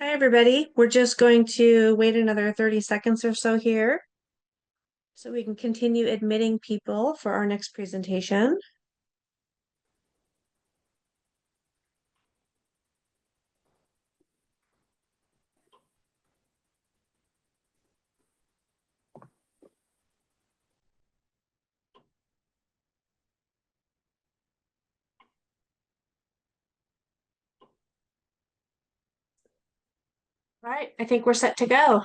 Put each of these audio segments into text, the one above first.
Hi, everybody. We're just going to wait another 30 seconds or so here so we can continue admitting people for our next presentation. All right, I think we're set to go.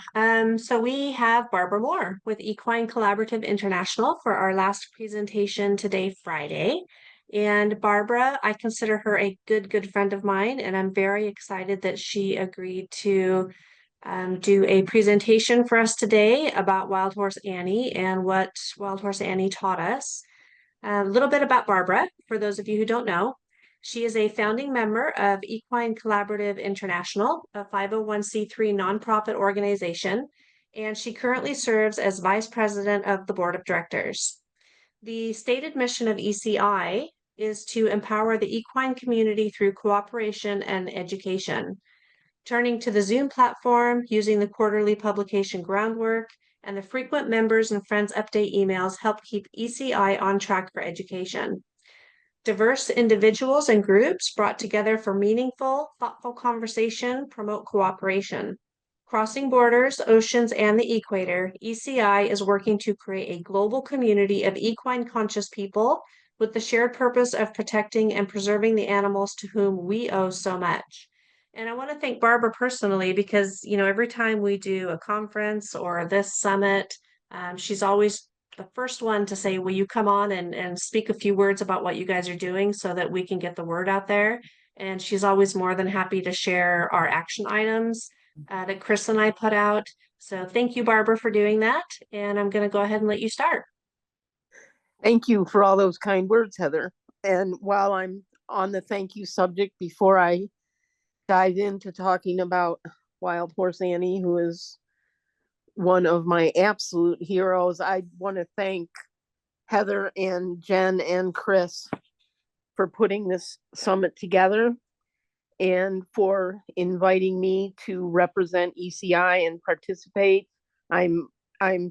So we have Barbara Moore with Equine Collaborative International for our last presentation today, Friday. And Barbara, I consider her a good friend of mine, and I'm very excited that she agreed to do a presentation for us today about Wild Horse Annie and what Wild Horse Annie taught us. A little bit about Barbara, for those of you who don't know. She is a founding member of Equine Collaborative International, a 501(c)(3) nonprofit organization, and she currently serves as vice president of the board of directors. The stated mission of ECI is to empower the equine community through cooperation and education. Turning to the Zoom platform, using the quarterly publication groundwork, and the frequent members and friends update emails help keep ECI on track for education. Diverse individuals and groups brought together for meaningful, thoughtful conversation promote cooperation. Crossing borders, oceans, and the equator, ECI is working to create a global community of equine conscious people with the shared purpose of protecting and preserving the animals to whom we owe so much. And I want to thank Barbara personally because, every time we do a conference or this summit, she's always the first one to say, will you come on and speak a few words about what you guys are doing so that we can get the word out there? And she's always more than happy to share our action items that Chris and I put out. So thank you, Barbara, for doing that. And I'm going to go ahead and let you start. Thank you for all those kind words, Heather. And while I'm on the thank you subject, before I dive into talking about Wild Horse Annie, who is one of my absolute heroes, I want to thank Heather and Jen and Chris for putting this summit together and for inviting me to represent ECI and participate. I'm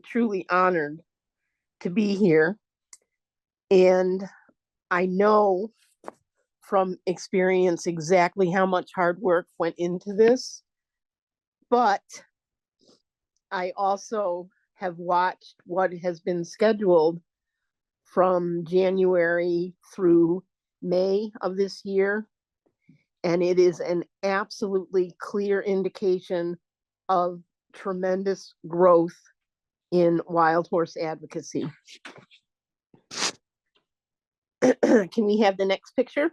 truly honored to be here. And I know from experience exactly how much hard work went into this, but I also have watched what has been scheduled from January through May of this year, and it is an absolutely clear indication of tremendous growth in wild horse advocacy. Can we have the next picture?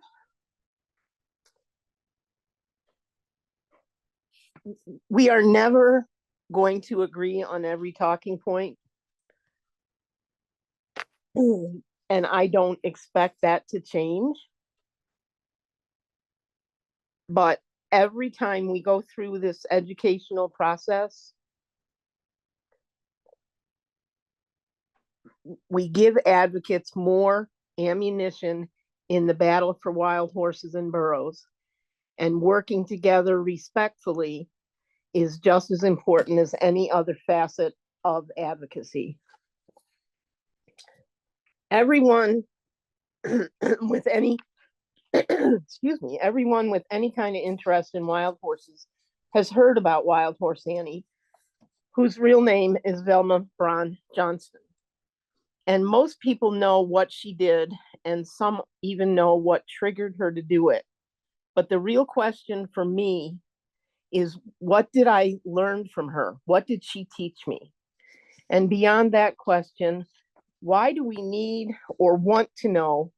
We are never going to agree on every talking point. And I don't expect that to change. But every time we go through this educational process, we give advocates more ammunition in the battle for wild horses and burros. And working together respectfully is just as important as any other facet of advocacy. Everyone with any everyone with any kind of interest in wild horses has heard about Wild Horse Annie, whose real name is Velma Braun Johnston. And most people know what she did, and some even know what triggered her to do it. But the real question for me is, what did I learn from her? What did she teach me? And beyond that question, why do we need or want to know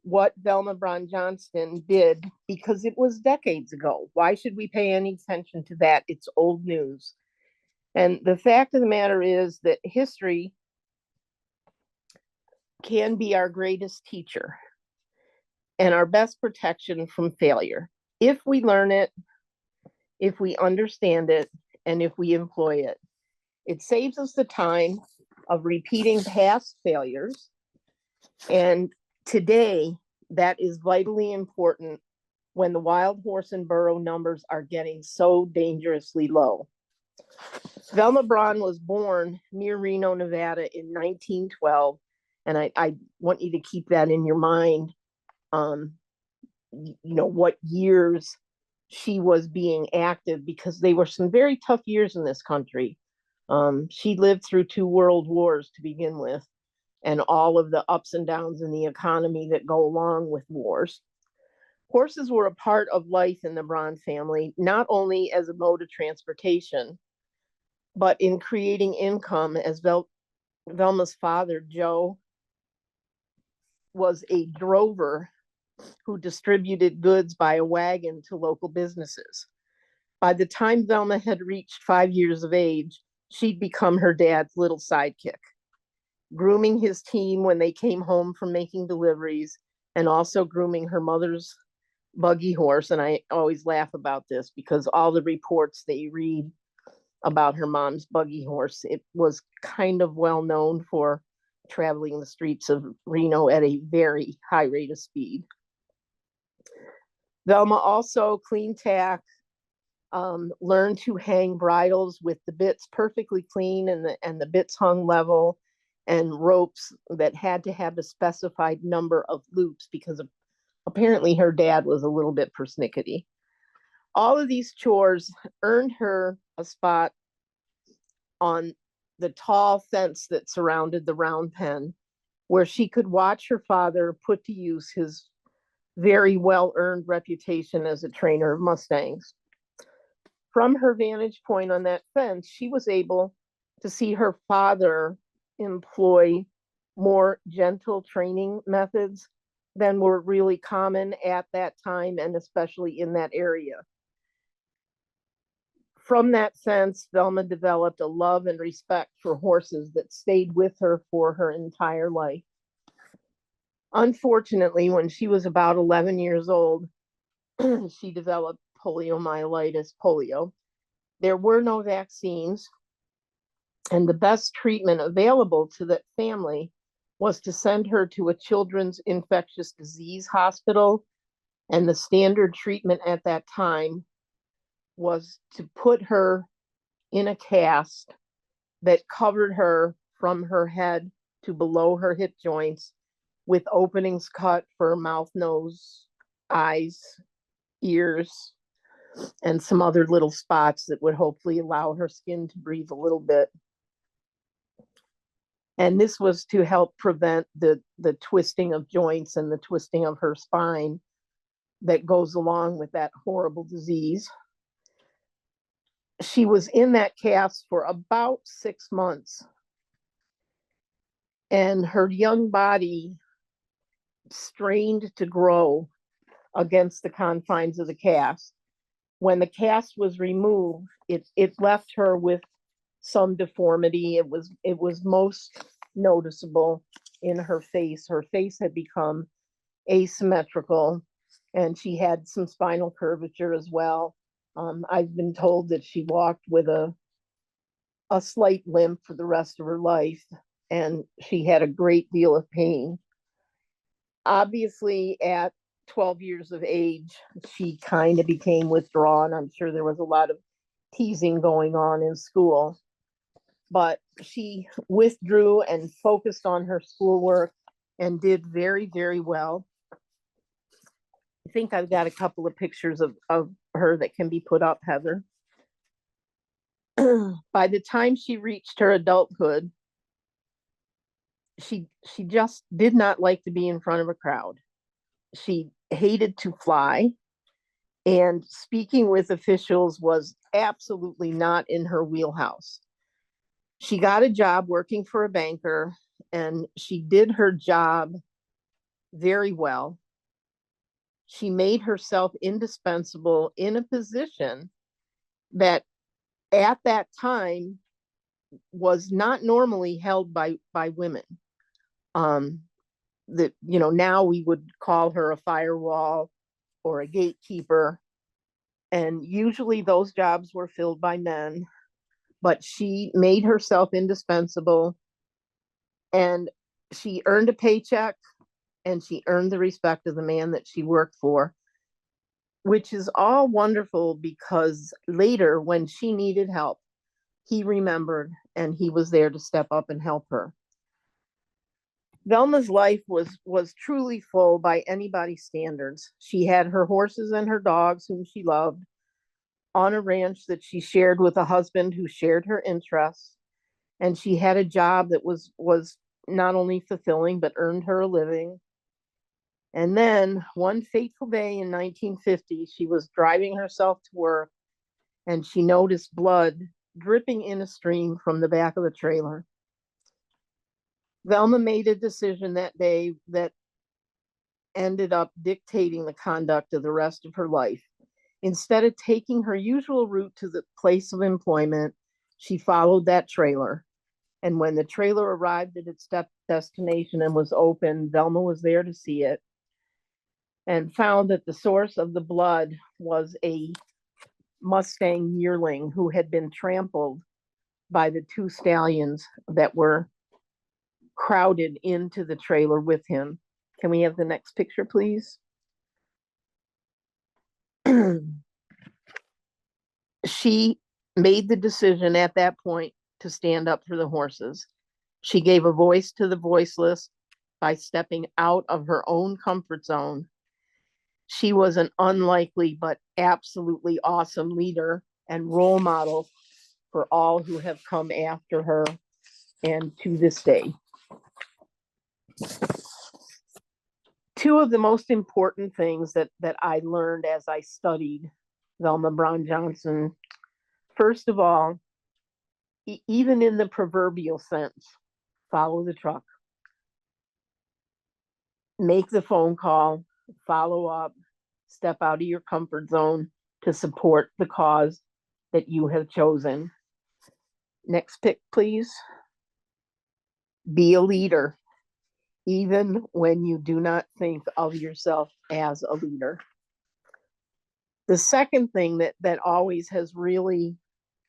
what Velma Braun Johnston did? Because it was decades ago. Why should we pay any attention to that? It's old news. And the fact of the matter is that history can be our greatest teacher and our best protection from failure. If we learn it, if we understand it, and if we employ it, it saves us the time of repeating past failures. And today, that is vitally important when the wild horse and burro numbers are getting so dangerously low. Velma Braun was born near Reno, Nevada in 1912. And I want you to keep that in your mind, what years she was being active, because they were some very tough years in this country. She lived through 2 world wars to begin with, and all of the ups and downs in the economy that go along with wars. Horses were a part of life in the Braun family, not only as a mode of transportation, but in creating income, as Velma's father, Joe, was a drover who distributed goods by a wagon to local businesses. By the time Velma had reached 5 years of age, she'd become her dad's little sidekick, grooming his team when they came home from making deliveries, and also grooming her mother's buggy horse. And I always laugh about this because all the reports that you read about her mom's buggy horse, it was kind of well known for traveling the streets of Reno at a very high rate of speed. Velma also cleaned tack, learned to hang bridles with the bits perfectly clean and the bits hung level, and ropes that had to have a specified number of loops because apparently her dad was a little bit persnickety. All of these chores earned her a spot on the tall fence that surrounded the round pen, where she could watch her father put to use his very well-earned reputation as a trainer of Mustangs. From her vantage point on that fence, she was able to see her father employ more gentle training methods than were really common at that time, and especially in that area. From that sense, Velma developed a love and respect for horses that stayed with her for her entire life. Unfortunately, when she was about 11 years old, she developed polio. There were no vaccines, and the best treatment available to that family was to send her to a children's infectious disease hospital. And the standard treatment at that time was to put her in a cast that covered her from her head to below her hip joints, with openings cut for mouth, nose, eyes, ears, and some other little spots that would hopefully allow her skin to breathe a little bit. And this was to help prevent the twisting of joints and the twisting of her spine that goes along with that horrible disease. She was in that cast for about 6 months, and her young body strained to grow against the confines of the cast. When the cast was removed, it left her with some deformity. It was most noticeable in her face. Her face had become asymmetrical, and she had some spinal curvature as well. I've been told that she walked with a slight limp for the rest of her life, and she had a great deal of pain. Obviously, at 12 years of age, she kind of became withdrawn. I'm sure there was a lot of teasing going on in school, but she withdrew and focused on her schoolwork and did very, very well. I think I've got a couple of pictures of her that can be put up, Heather. By the time she reached her adulthood, she just did not like to be in front of a crowd. She hated to fly, and speaking with officials was absolutely not in her wheelhouse. She got a job working for a banker, and she did her job very well. She made herself indispensable in a position that at that time was not normally held by women. That, now we would call her a firewall or a gatekeeper, and usually those jobs were filled by men, but she made herself indispensable, and she earned a paycheck, and she earned the respect of the man that she worked for. which is all wonderful because later when she needed help, he remembered and he was there to step up and help her. Velma's life was truly full by anybody's standards. She had her horses and her dogs, whom she loved, on a ranch that she shared with a husband who shared her interests. And she had a job that was not only fulfilling, but earned her a living. And then one fateful day in 1950, she was driving herself to work and she noticed blood dripping in a stream from the back of the trailer. Velma made a decision that day that ended up dictating the conduct of the rest of her life. Instead of taking her usual route to the place of employment, she followed that trailer. And when the trailer arrived at its destination and was open, Velma was there to see it and found that the source of the blood was a Mustang yearling who had been trampled by the two stallions that were crowded into the trailer with him. Can we have the next picture, please? She made the decision at that point to stand up for the horses. She gave a voice to the voiceless by stepping out of her own comfort zone. She was an unlikely but absolutely awesome leader and role model for all who have come after her and to this day. Two of the most important things that I learned as I studied Velma Brown Johnson, first of all, even in the proverbial sense, follow the truck, make the phone call, follow up, step out of your comfort zone to support the cause that you have chosen. Next pick, please. Be a leader, even when you do not think of yourself as a leader. The second thing that always has really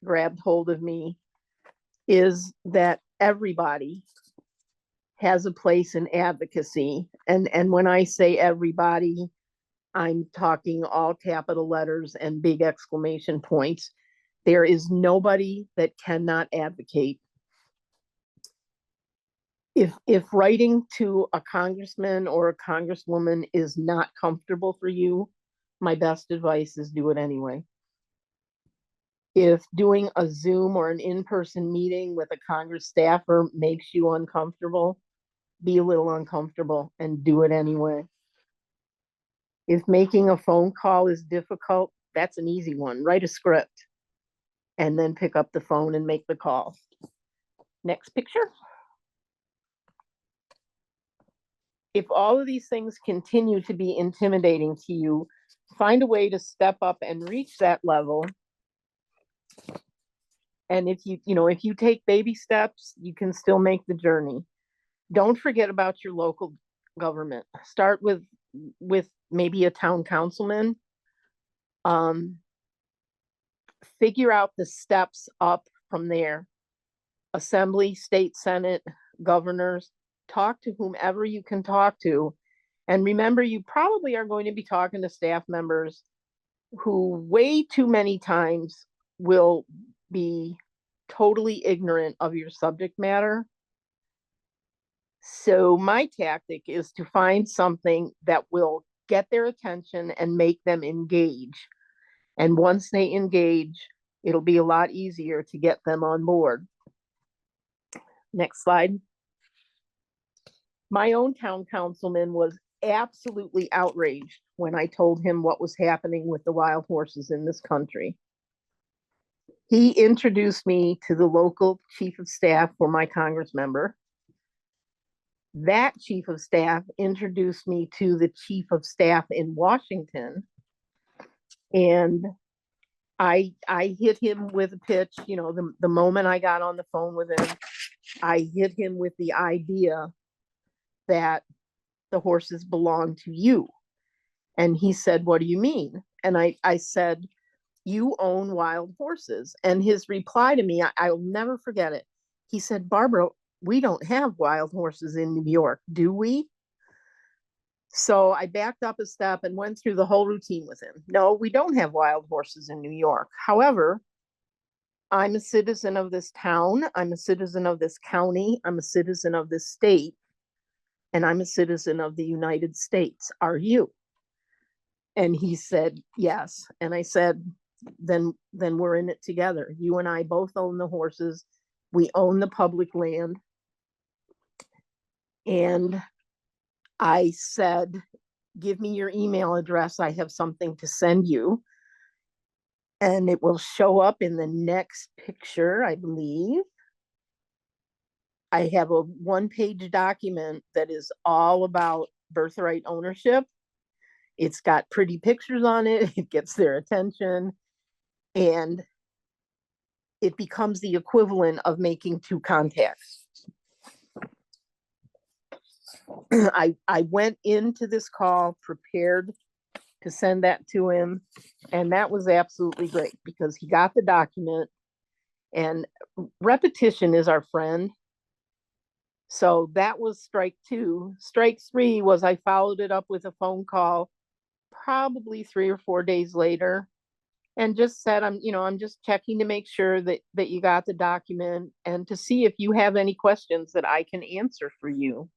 grabbed hold of me is that everybody has a place in advocacy. And when I say everybody, I'm talking all capital letters and big exclamation points. There is nobody that cannot advocate. If writing to a congressman or a congresswoman is not comfortable for you, my best advice is do it anyway. If doing a Zoom or an in-person meeting with a Congress staffer makes you uncomfortable, be a little uncomfortable and do it anyway. If making a phone call is difficult, that's an easy one. Write a script and then pick up the phone and make the call. Next picture. If all of these things continue to be intimidating to you, find a way to step up and reach that level. And if you take baby steps, you can still make the journey. Don't forget about your local government. Start with maybe a town councilman. Figure out the steps up from there. Assembly, state senate, governors. Talk to whomever you can talk to. And remember, you probably are going to be talking to staff members who way too many times will be totally ignorant of your subject matter. So my tactic is to find something that will get their attention and make them engage. And once they engage, it'll be a lot easier to get them on board. Next slide. My own town councilman was absolutely outraged when I told him what was happening with the wild horses in this country. He introduced me to the local chief of staff for my Congress member. That chief of staff introduced me to the chief of staff in Washington. And I hit him with a pitch, the moment I got on the phone with him, I hit him with the idea that the horses belong to you. And he said, what do you mean? And I said, you own wild horses. And his reply to me, I'll never forget it. He said, Barbara, we don't have wild horses in New York, do we? So I backed up a step and went through the whole routine with him. No, we don't have wild horses in New York. However, I'm a citizen of this town. I'm a citizen of this county. I'm a citizen of this state. And I'm a citizen of the United States. Are you? And he said, yes. And I said, then we're in it together. You and I both own the horses. We own the public land. And I said, give me your email address. I have something to send you. And it will show up in the next picture, I believe. I have a one-page document that is all about birthright ownership. It's got pretty pictures on it. It gets their attention. And it becomes the equivalent of making two contacts. I went into this call prepared to send that to him. And that was absolutely great because he got the document, and repetition is our friend. So that was strike two. Strike three was I followed it up with a phone call probably 3 or 4 days later and just said, I'm just checking to make sure that you got the document and to see if you have any questions that I can answer for you.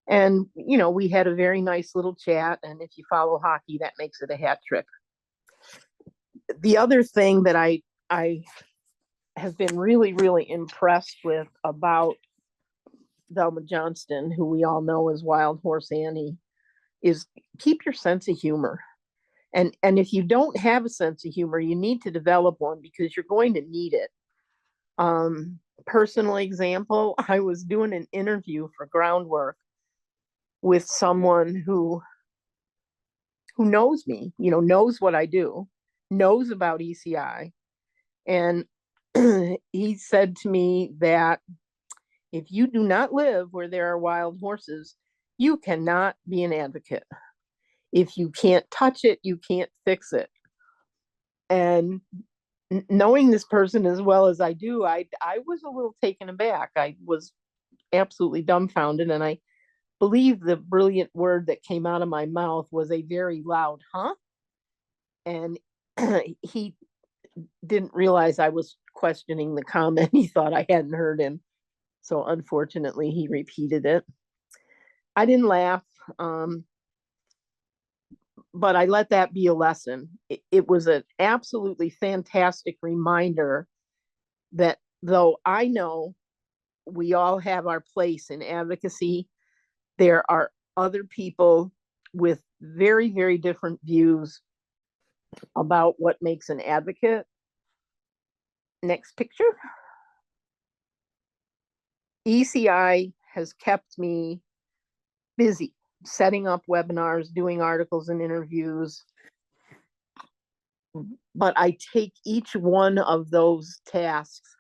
And, we had a very nice little chat. And if you follow hockey, that makes it a hat trick. The other thing that I have been really, really impressed with about Velma Johnston, who we all know as Wild Horse Annie, is keep your sense of humor. And if you don't have a sense of humor, you need to develop one because you're going to need it. Personal example, I was doing an interview for Groundwork with someone who knows me, knows what I do, knows about ECI. And he said to me that if you do not live where there are wild horses, you cannot be an advocate. If you can't touch it, you can't fix it. And knowing this person as well as I do, I was a little taken aback. I was absolutely dumbfounded. And I believe the brilliant word that came out of my mouth was a very loud, huh? And he didn't realize I was questioning the comment. He thought I hadn't heard him. So unfortunately, he repeated it. I didn't laugh. But I let that be a lesson. It was an absolutely fantastic reminder that though I know we all have our place in advocacy, there are other people with very, very different views about what makes an advocate. Next picture. ECI has kept me busy setting up webinars, doing articles and interviews. But I take each one of those tasks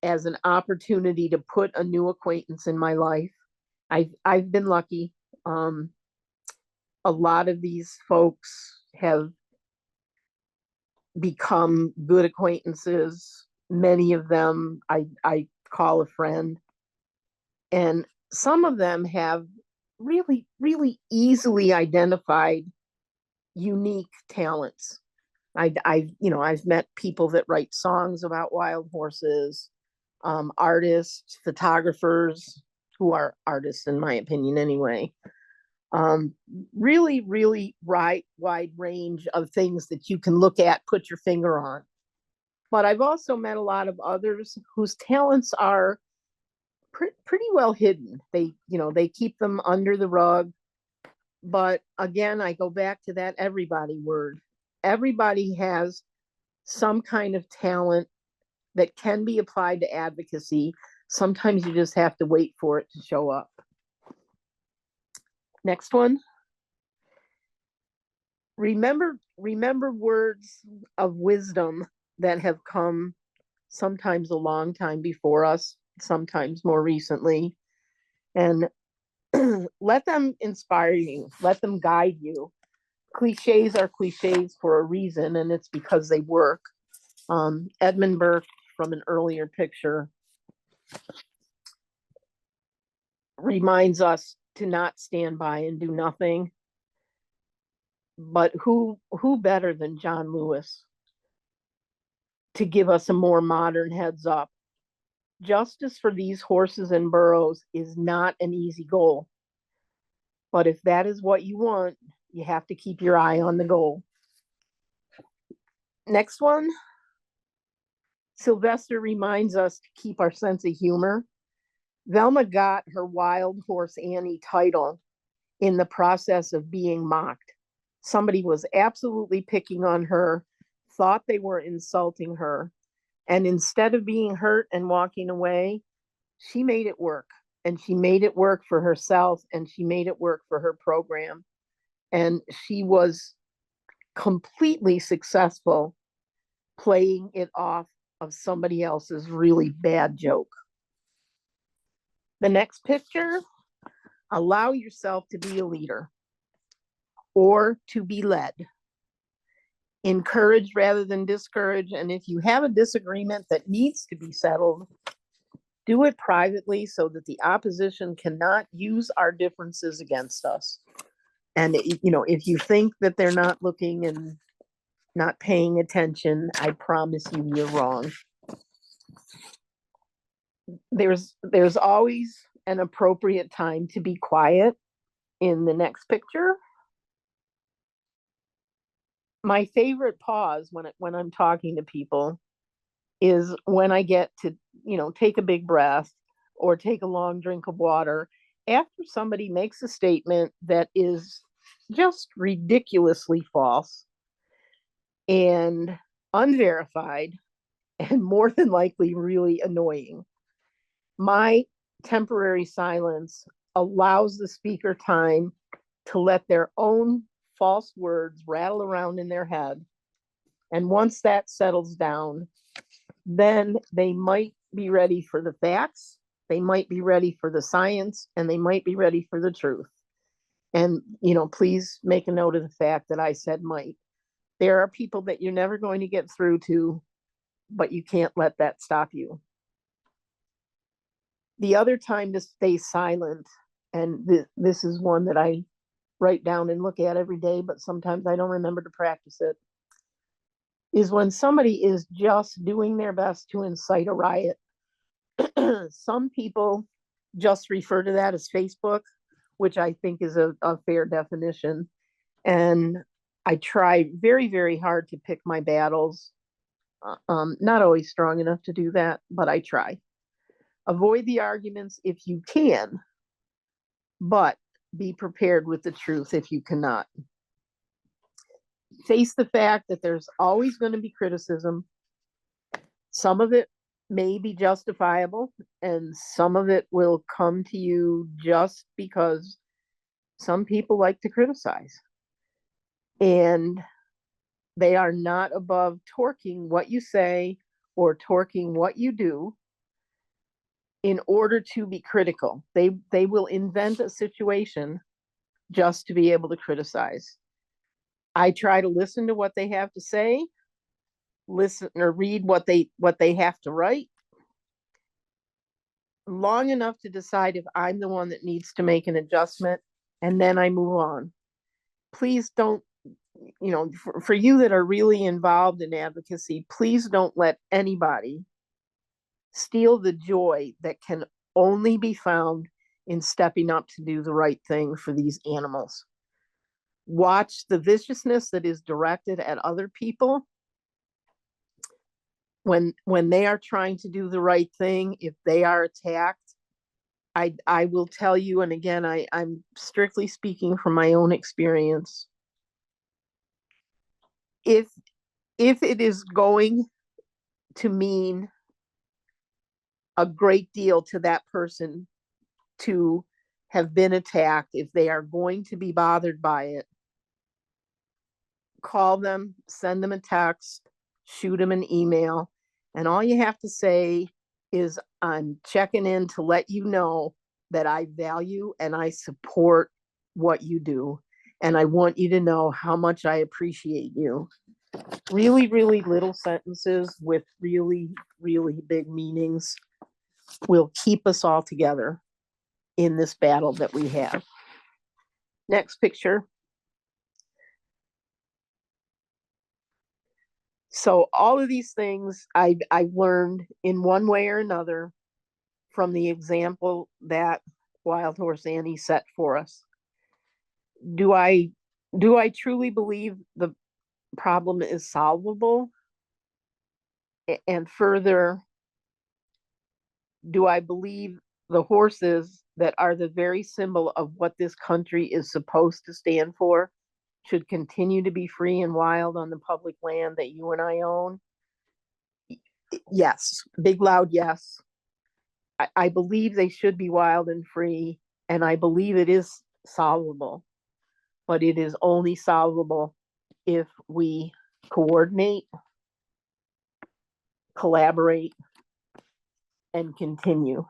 as an opportunity to put a new acquaintance in my life. I've been lucky. A lot of these folks have become good acquaintances. Many of them I call a friend. And some of them have really, really easily identified unique talents. I've met people that write songs about wild horses, artists, photographers who are artists in my opinion anyway. Really, really wide range of things that you can look at, put your finger on. But I've also met a lot of others whose talents are pretty well hidden. They keep them under the rug. But again, I go back to that everybody word. Everybody has some kind of talent that can be applied to advocacy. Sometimes you just have to wait for it to show up. Next one. Remember words of wisdom that have come sometimes a long time before us, sometimes more recently, and let them inspire you, let them guide you. Cliches are cliches for a reason, and it's because they work. Edmund Burke, from an earlier picture, reminds us to not stand by and do nothing. But who better than John Lewis to give us a more modern heads up? Justice for these horses and burros is not an easy goal. But if that is what you want, you have to keep your eye on the goal. Next one. Sylvester reminds us to keep our sense of humor. Velma got her Wild Horse Annie title in the process of being mocked. Somebody was absolutely picking on her, thought they were insulting her, and instead of being hurt and walking away, she made it work. And she made it work for herself, and she made it work for her program. And she was completely successful playing it off of somebody else's really bad joke. The next picture, allow yourself to be a leader or to be led. Encourage rather than discourage. And if you have a disagreement that needs to be settled, do it privately so that the opposition cannot use our differences against us. And, if you think that they're not looking and not paying attention, I promise you, you're wrong. There's always an appropriate time to be quiet. In the next picture, my favorite pause when I'm talking to people is when I get to, take a big breath or take a long drink of water after somebody makes a statement that is just ridiculously false and unverified and more than likely really annoying. My temporary silence allows the speaker time to let their own false words rattle around in their head. And once that settles down, then they might be ready for the facts, they might be ready for the science, and they might be ready for the truth. And, please make a note of the fact that I said might. There are people that you're never going to get through to, but you can't let that stop you. The other time to stay silent, and this is one that I write down and look at every day, but sometimes I don't remember to practice it, is when somebody is just doing their best to incite a riot. Some people just refer to that as Facebook, which I think is a fair definition. And I try very, very hard to pick my battles. Not always strong enough to do that, but I try. Avoid the arguments if you can, but be prepared with the truth if you cannot. Face the fact that there's always going to be criticism. Some of it may be justifiable, and some of it will come to you just because some people like to criticize. And they are not above torquing what you say or torquing what you do in order to be critical. They will invent a situation just to be able to criticize. I try to listen to what they have to say, listen or read what they have to write long enough to decide if I'm the one that needs to make an adjustment, and then I move on. Please don't, for you that are really involved in advocacy, please don't let anybody steal the joy that can only be found in stepping up to do the right thing for these animals. Watch the viciousness that is directed at other people when they are trying to do the right thing. If they are attacked, I will tell you, and again, I'm strictly speaking from my own experience. If it is going to mean a great deal to that person to have been attacked, if they are going to be bothered by it, call them, send them a text, shoot them an email, and all you have to say is, I'm checking in to let you know that I value and I support what you do, and I want you to know how much I appreciate you. Really, really little sentences with really, really big meanings will keep us all together. in this battle that we have. Next picture. So all of these things I've learned in one way or another from the example that Wild Horse Annie set for us. Do I truly believe the problem is solvable? And further, do I believe the horses that are the very symbol of what this country is supposed to stand for should continue to be free and wild on the public land that you and I own? Yes, big loud yes. I believe they should be wild and free, and I believe it is solvable, but it is only solvable if we coordinate, collaborate, and continue.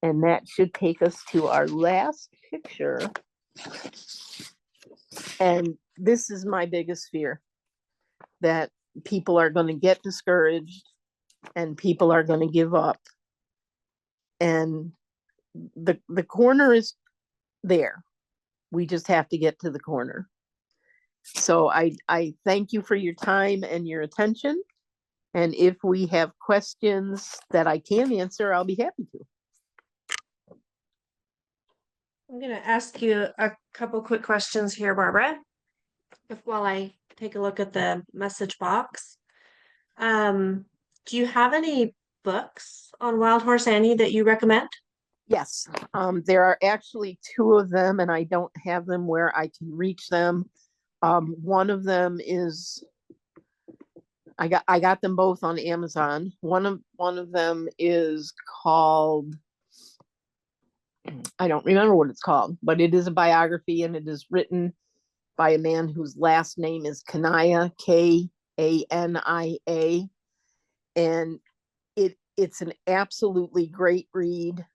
And that should take us to our last picture. And this is my biggest fear, that people are going to get discouraged and people are going to give up. And the corner is there. We just have to get to the corner. So I thank you for your time and your attention. And if we have questions that I can answer, I'll be happy to. I'm going to ask you a couple quick questions here, Barbara, while I take a look at the message box. Do you have any books on Wild Horse Annie that you recommend? Yes, there are actually two of them, and I don't have them where I can reach them. One of them is I got them both on Amazon. One of them is called, I don't remember what it's called, but it is a biography, and it is written by a man whose last name is Kania, Kania, and it's an absolutely great read.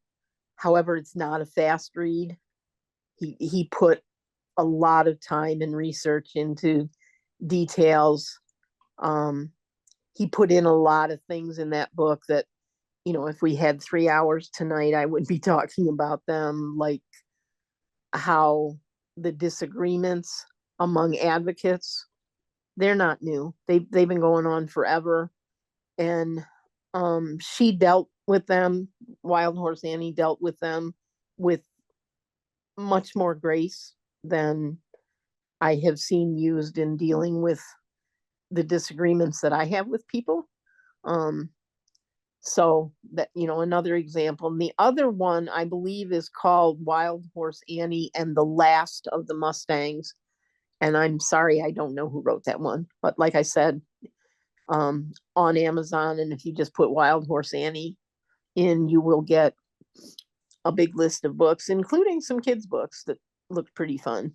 However, it's not a fast read. He put a lot of time and research into details. He put in a lot of things in that book that, if we had 3 hours tonight, I would be talking about them, like how the disagreements among advocates, they're not new. They've been going on forever. And she dealt with them. Wild Horse Annie dealt with them with much more grace than I have seen used in dealing with the disagreements that I have with people. So that, another example. And the other one I believe is called Wild Horse Annie and the Last of the Mustangs. And I'm sorry, I don't know who wrote that one. But like I said, on Amazon, and if you just put Wild Horse Annie in, you will get a big list of books, including some kids' books that look pretty fun.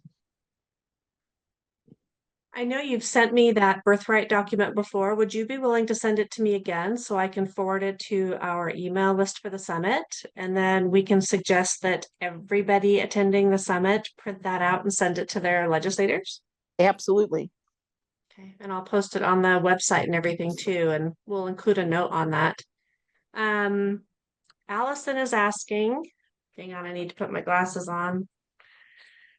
I know you've sent me that birthright document before. Would you be willing to send it to me again so I can forward it to our email list for the summit? And then we can suggest that everybody attending the summit print that out and send it to their legislators. Absolutely. Okay, and I'll post it on the website and everything too, and we'll include a note on that. Allison is asking, hang on, I need to put my glasses on.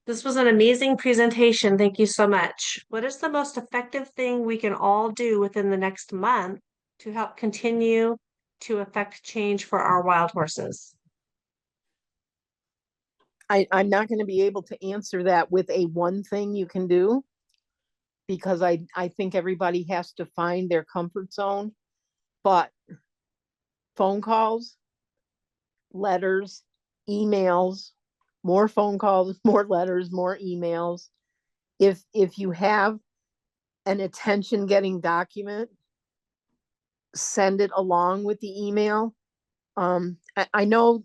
This was an amazing presentation. Thank you so much. What is the most effective thing we can all do within the next month to help continue to affect change for our wild horses? I'm not going to be able to answer that with a one thing you can do, because I think everybody has to find their comfort zone. But phone calls, letters, emails, more phone calls, more letters, more emails. If you have an attention getting document, send it along with the email. I know,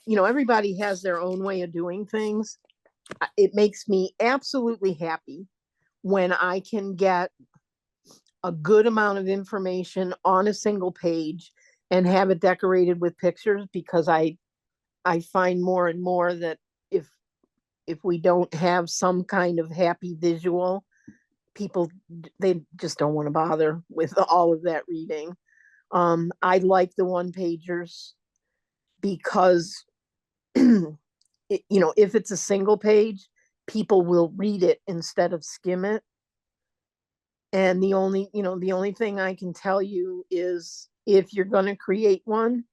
everybody has their own way of doing things. It makes me absolutely happy when I can get a good amount of information on a single page and have it decorated with pictures, because I find more and more that if we don't have some kind of happy visual, people, they just don't want to bother with all of that reading. I like the one pagers. because if it's a single page, people will read it instead of skim it. And the only thing I can tell you is if you're going to create one,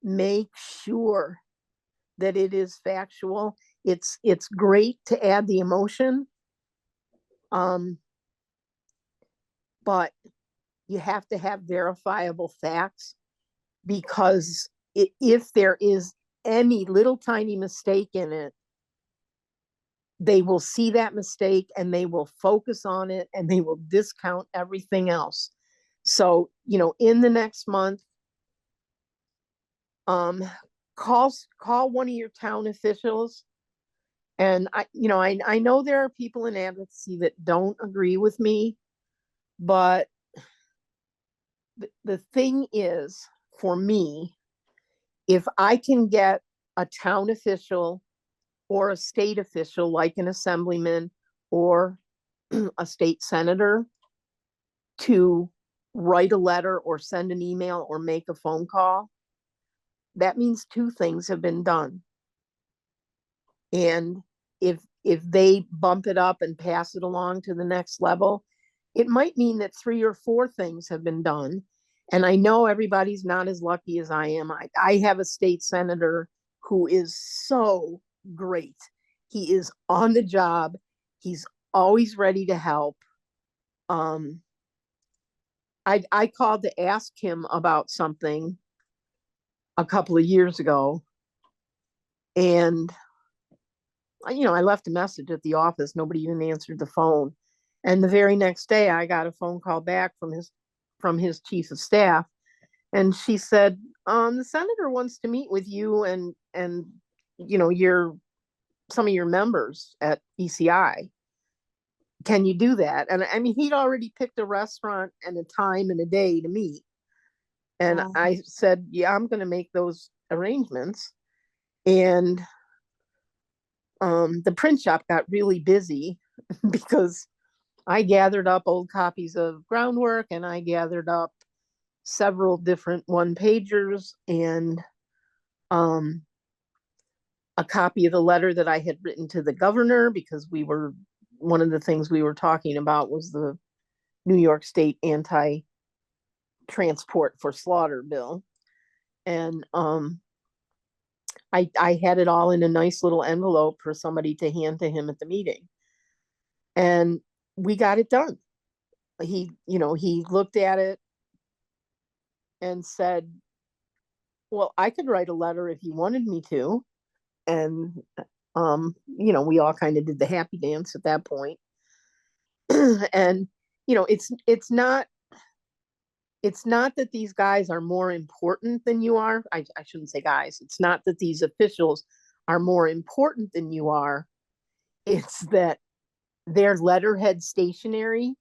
make sure that it is factual. It's great to add the emotion, um, but you have to have verifiable facts, because if there is any little tiny mistake in it, they will see that mistake and they will focus on it and they will discount everything else. So, in the next month, um, call one of your town officials. And I know there are people in advocacy that don't agree with me, but the thing is, for me, if I can get a town official or a state official like an assemblyman or a state senator to write a letter or send an email or make a phone call, that means two things have been done. And if they bump it up and pass it along to the next level, it might mean that 3 or 4 things have been done. And I know everybody's not as lucky as I am. I have a state senator who is so great. He is on the job. He's always ready to help. I called to ask him about something a couple of years ago, and I left a message at the office. Nobody even answered the phone. And the very next day, I got a phone call back from his chief of staff, and she said, "The senator wants to meet with you and your some of your members at ECI. Can you do that?" And I mean, he'd already picked a restaurant and a time and a day to meet. And Wow. I said, "Yeah, I'm going to make those arrangements." And the print shop got really busy because I gathered up old copies of Groundwork and I gathered up several different one pagers and um, a copy of the letter that I had written to the governor, because one of the things we were talking about was the New York State anti transport for slaughter bill. And I had it all in a nice little envelope for somebody to hand to him at the meeting. And we got it done. He looked at it and said, "Well, I could write a letter if you wanted me to." And we all kind of did the happy dance at that point. And it's not that these guys are more important than you are. I shouldn't say guys. It's not that these officials are more important than you are. It's that their letterhead stationery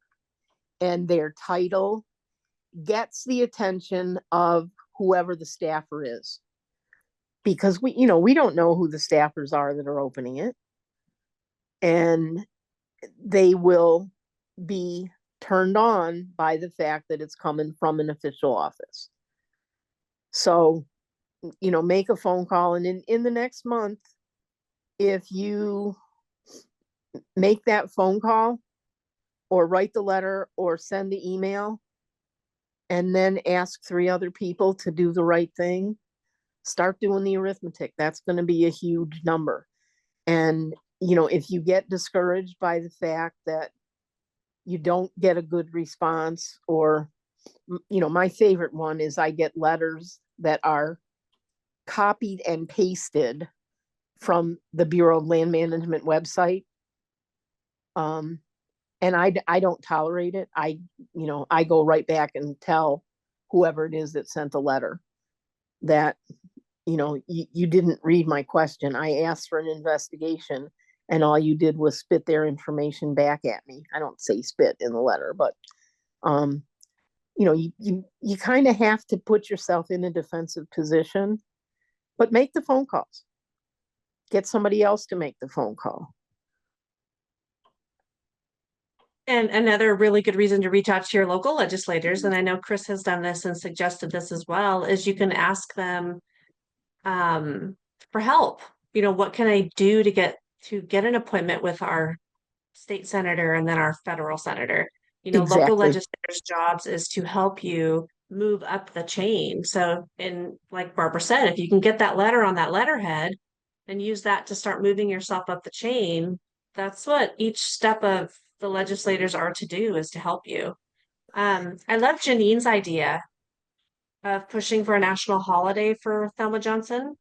and their title gets the attention of whoever the staffer is, because we don't know who the staffers are that are opening it, and they will be turned on by the fact that it's coming from an official office. So make a phone call, and in the next month, if you make that phone call or write the letter or send the email and then ask 3 other people to do the right thing, start doing the arithmetic. That's going to be a huge number. And if you get discouraged by the fact that you don't get a good response, or my favorite one is I get letters that are copied and pasted from the Bureau of Land Management website. And I don't tolerate it. I go right back and tell whoever it is that sent the letter that, you didn't read my question. I asked for an investigation and all you did was spit their information back at me. I don't say spit in the letter, but, you kind of have to put yourself in a defensive position, but make the phone calls. Get somebody else to make the phone call. And another really good reason to reach out to your local legislators, and I know Chris has done this and suggested this as well, is you can ask them for help. What can I do to get an appointment with our state senator and then our federal senator? Local Exactly. legislators' jobs is to help you move up the chain. So, and like Barbara said, if you can get that letter on that letterhead and use that to start moving yourself up the chain, that's what each step of the legislators are to do, is to help you. I love Janine's idea of pushing for a national holiday for Thelma Johnson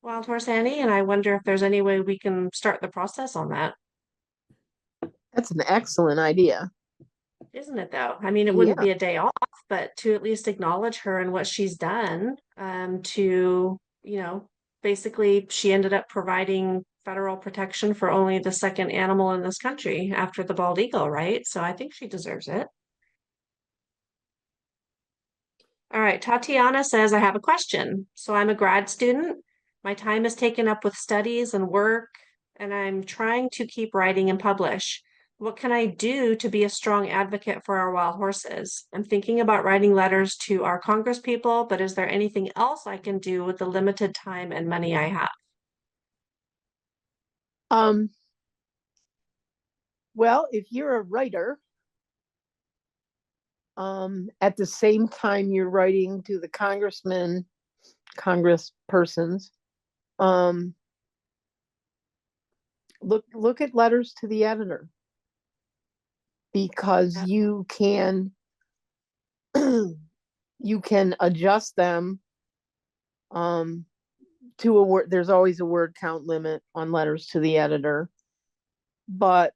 Wild Horse Annie, and I wonder if there's any way we can start the process on that. That's an excellent idea. Isn't it though? I mean, it wouldn't Yeah. be a day off, but to at least acknowledge her and what she's done, basically she ended up providing federal protection for only the second animal in this country after the bald eagle, right? So I think she deserves it. All right, Tatiana says, I have a question. So I'm a grad student. My time is taken up with studies and work, and I'm trying to keep writing and publish. What can I do to be a strong advocate for our wild horses? I'm thinking about writing letters to our congresspeople, but is there anything else I can do with the limited time and money I have? Um, well, if you're a writer, at the same time you're writing to the congressmen, congresspersons, um, look at letters to the editor, because Uh, you can adjust them, um, to a word. There's always a word count limit on letters to the editor, but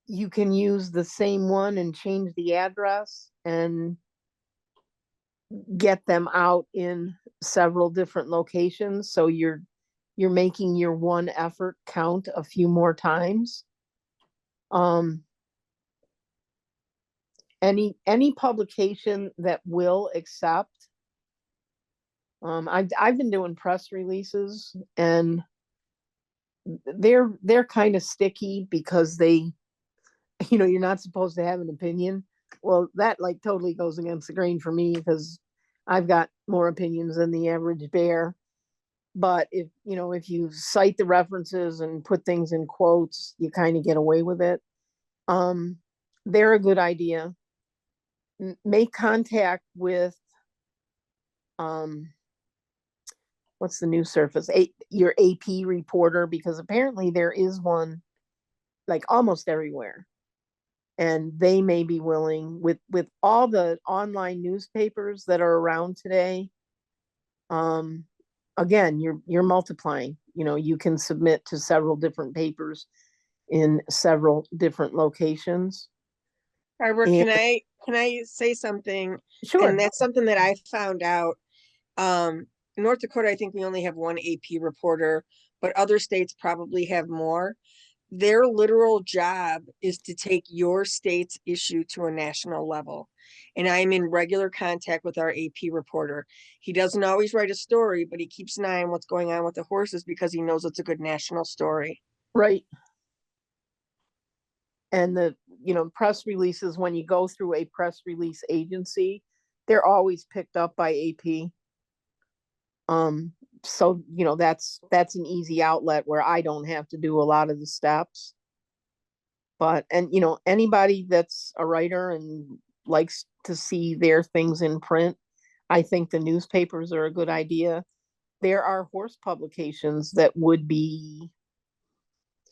you can use the same one and change the address and get them out in several different locations, so you're making your one effort count a few more times. um any publication that will accept, I've been doing press releases, and they're kind of sticky because they, you're not supposed to have an opinion. Well, that like totally goes against the grain for me, because I've got more opinions than the average bear. But if you cite the references and put things in quotes, you kind of get away with it. um they're a good idea. Make contact with, um what's the news surface, your AP reporter, because apparently there is one like almost everywhere, and they may be willing, with all the online newspapers that are around today. um Again, you're multiplying. You can submit to several different papers in several different locations. Barbara, And can I say something? And sure. that's something that I found out. In North Dakota, I think we only have one AP reporter, but other states probably have more. Their literal job is to take your state's issue to a national level. And I'm in regular contact with our AP reporter. He doesn't always write a story, but he keeps an eye on what's going on with the horses because he knows it's a good national story. Right. And the press releases, when you go through a press release agency, they're always picked up by AP. So that's an easy outlet where I don't have to do a lot of the steps. But and anybody that's a writer and likes to see their things in print, I think the newspapers are a good idea. There are horse publications that would be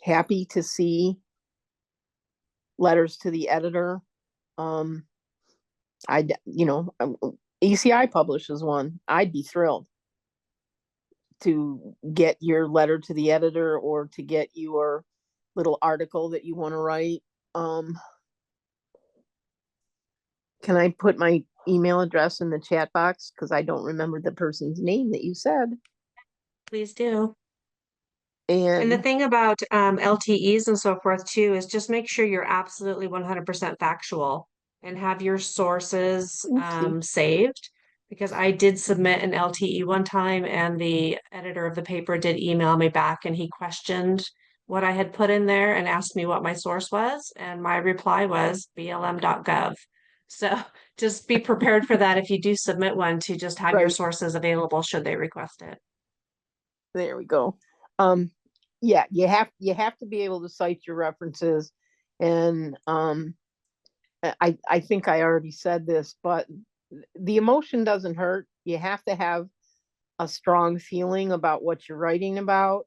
happy to see letters to the editor. um I ECI publishes one. I'd be thrilled to get your letter to the editor, or to get your little article that you want to write. um can I put my email address in the chat box, because I don't remember the person's name that you said? Please do. And the And thing about LTEs and so forth too is just make sure you're absolutely 100% factual and have your sources oopsie. saved. Because I did submit an LTE one time, and the editor of the paper did email me back, and he questioned what I had put in there and asked me what my source was. And my reply was blm.gov. So just be prepared for that if you do submit one, to just have your Right. sources available should they request it. There we go. Yeah, you have to be able to cite your references, and I think I already said this, but the emotion doesn't hurt. You have to have a strong feeling about what you're writing about,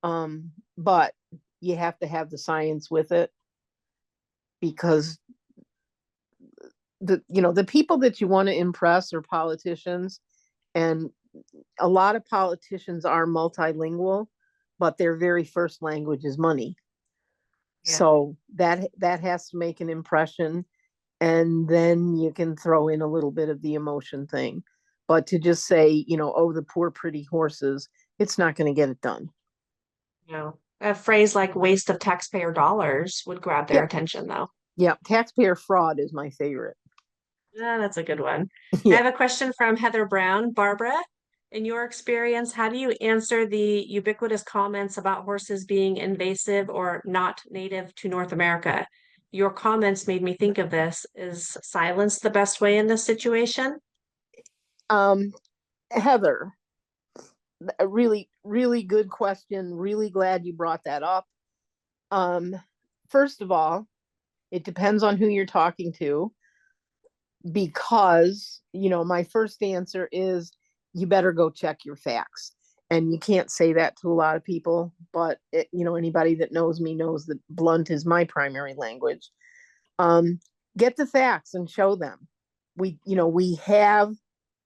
but you have to have the science with it, because the people that you want to impress are politicians, and a lot of politicians are multilingual, but their very first language is money. Yeah. So that has to make an impression, and then you can throw in a little bit of the emotion thing. But to just say, oh, the poor pretty horses, it's not going to get it done. A phrase like waste of taxpayer dollars would grab their Yeah, attention, though. yeah. Taxpayer fraud is my favorite. Yeah, that's a good one. I Yeah. have a question from Heather Brown. Barbara, in your experience, how do you answer the ubiquitous comments about horses being invasive or not native to North America? Your comments made me think of this. Is silence the best way in this situation? Heather, a really, really good question. Really glad you brought that up. First of all, it depends on who you're talking to, because, my first answer is you better go check your facts. And you can't say that to a lot of people, but anybody that knows me knows that blunt is my primary language. Get the facts and show them. We have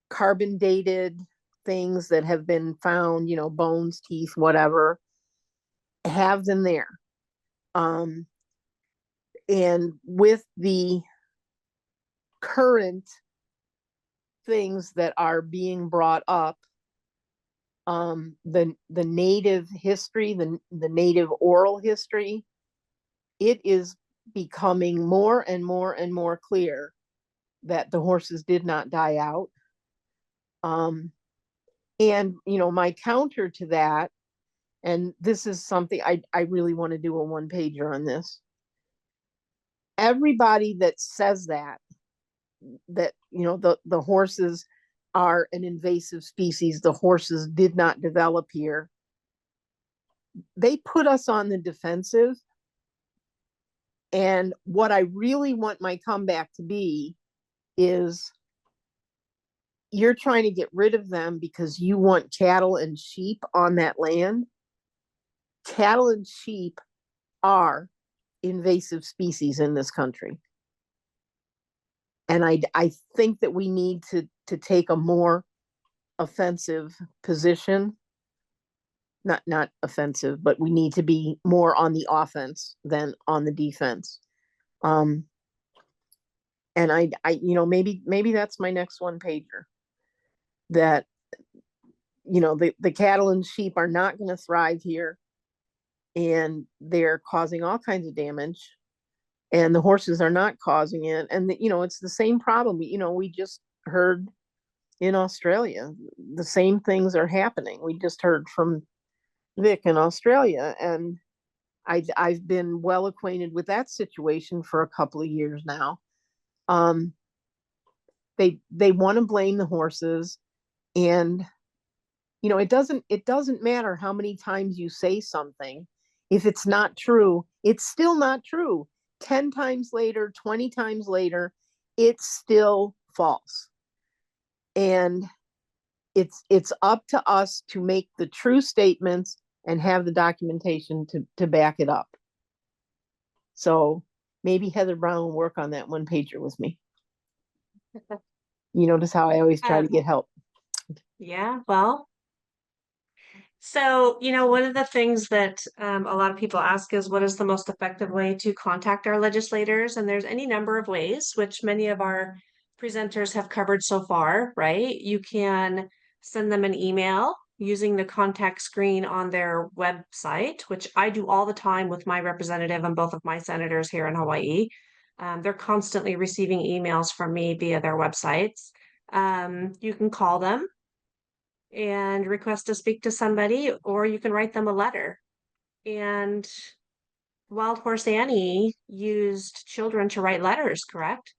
carbon dated things that have been found, bones, teeth, whatever, have them there. And with the current things that are being brought up, the native history, the native oral history, it is becoming more and more and more clear that the horses did not die out. And my counter to that, and this is something I really want to do a one pager on this. Everybody that says that the horses are an invasive species, the horses did not develop here, they put us on the defensive. And what I really want my comeback to be is, you're trying to get rid of them because you want cattle and sheep on that land. Cattle and sheep are invasive species in this country. And I think that we need to take a more offensive position. Not offensive, but we need to be more on the offense than on the defense. And maybe that's my next one pager. That the cattle and sheep are not going to thrive here, and they're causing all kinds of damage, and the horses are not causing it. And it's the same problem. We just heard in Australia the same things are happening. We just heard from Vic in Australia, and I've been well acquainted with that situation for a couple of years now. They want to blame the horses, and it doesn't matter how many times you say something. If it's not true, it's still not true. 10 times later, 20 times later, it's still false. And it's up to us to make the true statements and have the documentation to back it up. So maybe Heather Brown will work on that one pager with me. You notice how I always try to get help. Yeah, well, so, one of the things that a lot of people ask is, what is the most effective way to contact our legislators? And there's any number of ways, which many of our presenters have covered so far, right? You can send them an email using the contact screen on their website, which I do all the time with my representative and both of my senators here in Hawaii. They're constantly receiving emails from me via their websites. You can call them and request to speak to somebody, or you can write them a letter. And Wild Horse Annie used children to write letters, correct?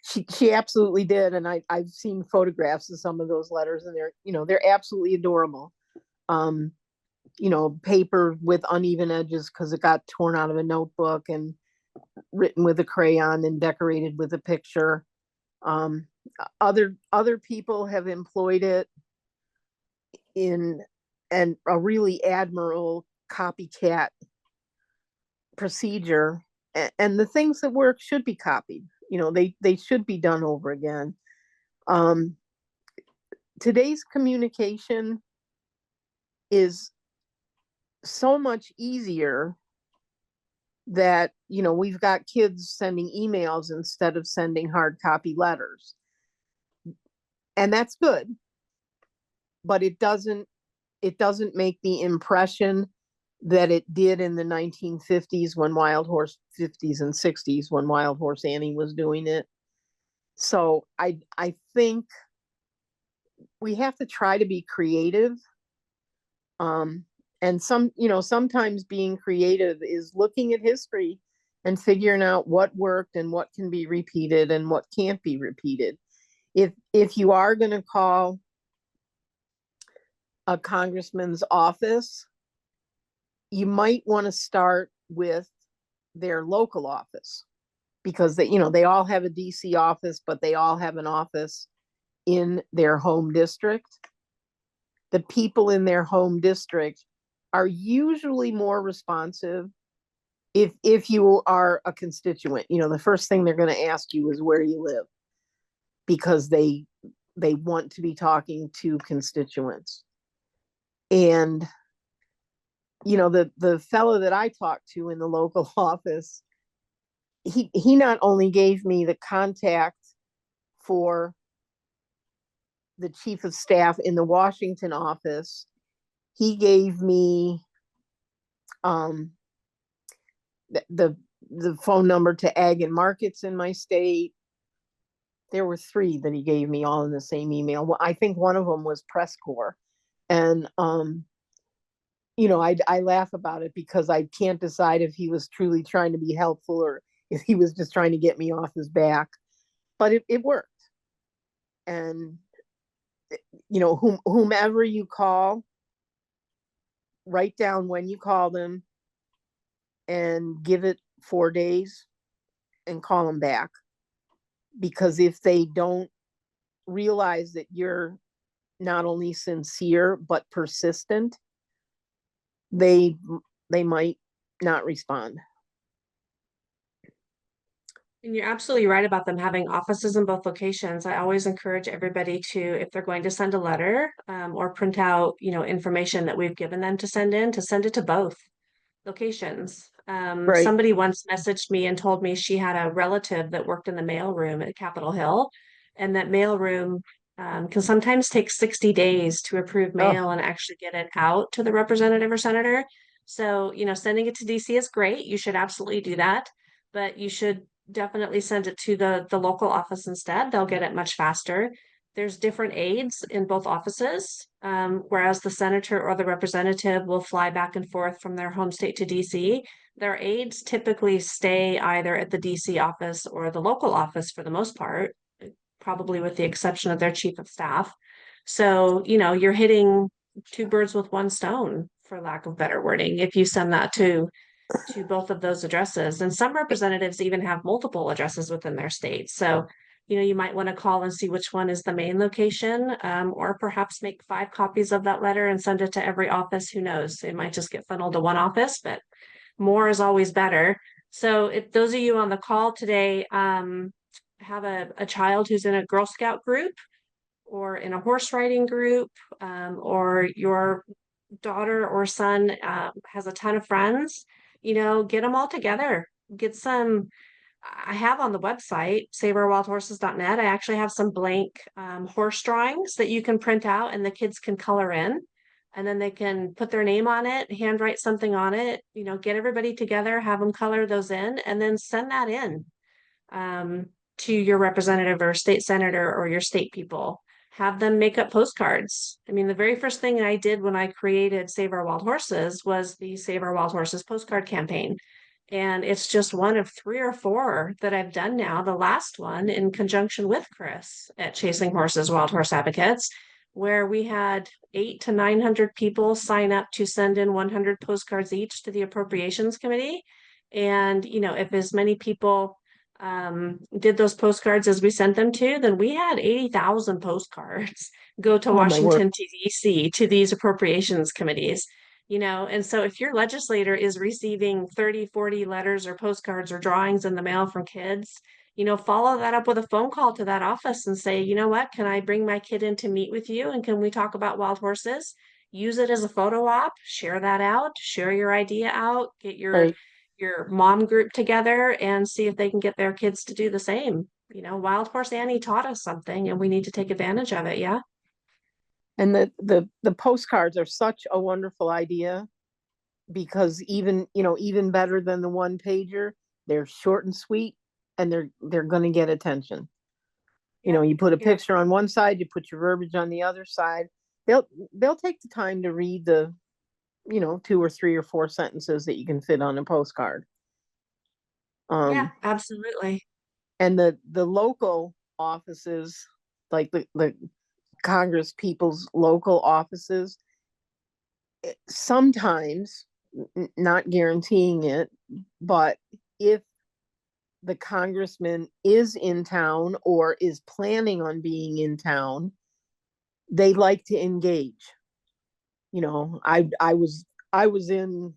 She absolutely did, and I've seen photographs of some of those letters, and they're absolutely adorable. paper with uneven edges because it got torn out of a notebook and written with a crayon and decorated with a picture. Other people have employed it in a really admirable copycat procedure, and the things that work should be copied. They should be done over again. Today's communication is so much easier that we've got kids sending emails instead of sending hard copy letters, and that's good, but it doesn't make the impression that it did in the 1950s when Wild Horse 50s and 60s when Wild Horse Annie was doing it. So I think we have to try to be creative. And sometimes being creative is looking at history and figuring out what worked and what can be repeated and what can't be repeated. If you are going to call a congressman's office, you might want to start with their local office, because they all have a DC office, but they all have an office in their home district. The people in their home district are usually more responsive if you are a constituent. The first thing they're going to ask you is where you live, because they want to be talking to constituents. And the fellow that I talked to in the local office, he not only gave me the contact for the chief of staff in the Washington office, he gave me the phone number to Ag and Markets in my state. There were 3 that he gave me all in the same email. Well, I think one of them was Press Corps. And I laugh about it because I can't decide if he was truly trying to be helpful or if he was just trying to get me off his back. But it worked. And whomever you call, write down when you call them and give it 4 days and call them back. Because if they don't realize that you're not only sincere but persistent, they might not respond. And you're absolutely right about them having offices in both locations. I always encourage everybody to, if they're going to send a letter, or print out, information that we've given them to send it to both locations. Right. Somebody once messaged me and told me she had a relative that worked in the mailroom at Capitol Hill, and that mailroom can sometimes take 60 days to approve mail and actually get it out to the representative or senator. So, sending it to DC is great. You should absolutely do that, but you should definitely send it to the local office instead. They'll get it much faster. There's different aides in both offices, whereas the senator or the representative will fly back and forth from their home state to DC. Their aides typically stay either at the DC office or the local office for the most part, probably with the exception of their chief of staff. So, you're hitting 2 birds with 1 stone, for lack of better wording, if you send that to both of those addresses. And some representatives even have multiple addresses within their state. So, you might want to call and see which one is the main location, or perhaps make 5 copies of that letter and send it to every office. Who knows? It might just get funneled to one office, but more is always better. So if those of you on the call today have a child who's in a Girl Scout group or in a horse riding group, or your daughter or son has a ton of friends, get them all together. Get some. I have on the website, saveourwildhorses.net, I actually have some blank horse drawings that you can print out and the kids can color in. And then they can put their name on it, handwrite something on it, get everybody together, have them color those in, and then send that in to your representative or state senator or your state people. Have them make up postcards. I mean, the very first thing I did when I created Save Our Wild Horses was the Save Our Wild Horses postcard campaign. And it's just one of 3 or 4 that I've done now. The last one in conjunction with Chris at Chasing Horses, Wild Horse Advocates, where we had 800 to 900 people sign up to send in 100 postcards each to the Appropriations Committee. And, if as many people did those postcards as we sent them to, then we had 80,000 postcards go to Oh my word. Washington, D.C. to these appropriations committees. And so if your legislator is receiving 30, 40 letters or postcards or drawings in the mail from kids, follow that up with a phone call to that office and say, you know what, can I bring my kid in to meet with you? And can we talk about wild horses? Use it as a photo op, share that out, share your idea out, get your Right. your mom group together and see if they can get their kids to do the same. Wild Horse Annie taught us something and we need to take advantage of it. Yeah. And the postcards are such a wonderful idea because even better than the one pager, they're short and sweet and they're going to get attention. Yeah. You put a Yeah. picture on one side, you put your verbiage on the other side. They'll take the time to read the 2 or 3 or 4 sentences that you can fit on a postcard. Yeah, Um, absolutely. and the local offices, like the Congress people's local offices, sometimes, not guaranteeing it, but if the congressman is in town or is planning on being in town, they like to engage. I was in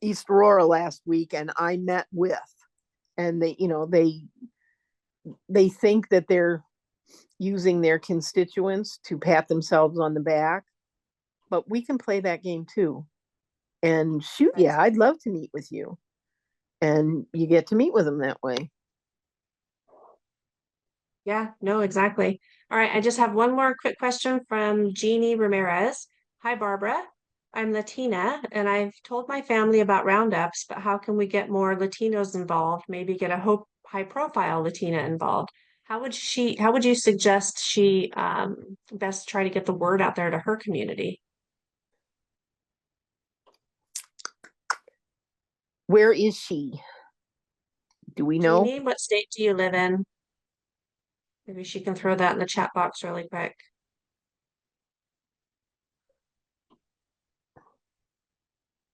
East Aurora last week and I met with, and they think that they're using their constituents to pat themselves on the back, but we can play that game too. And shoot, yeah, I'd love to meet with you. And you get to meet with them that way. Yeah, no, exactly. All right, I just have one more quick question from Jeannie Ramirez. Hi, Barbara. I'm Latina and I've told my family about roundups, but how can we get more Latinos involved? Maybe get a high profile Latina involved. How would you suggest she best try to get the word out there to her community? Where is she? Do we know? Jeannie, what state do you live in? Maybe she can throw that in the chat box really quick.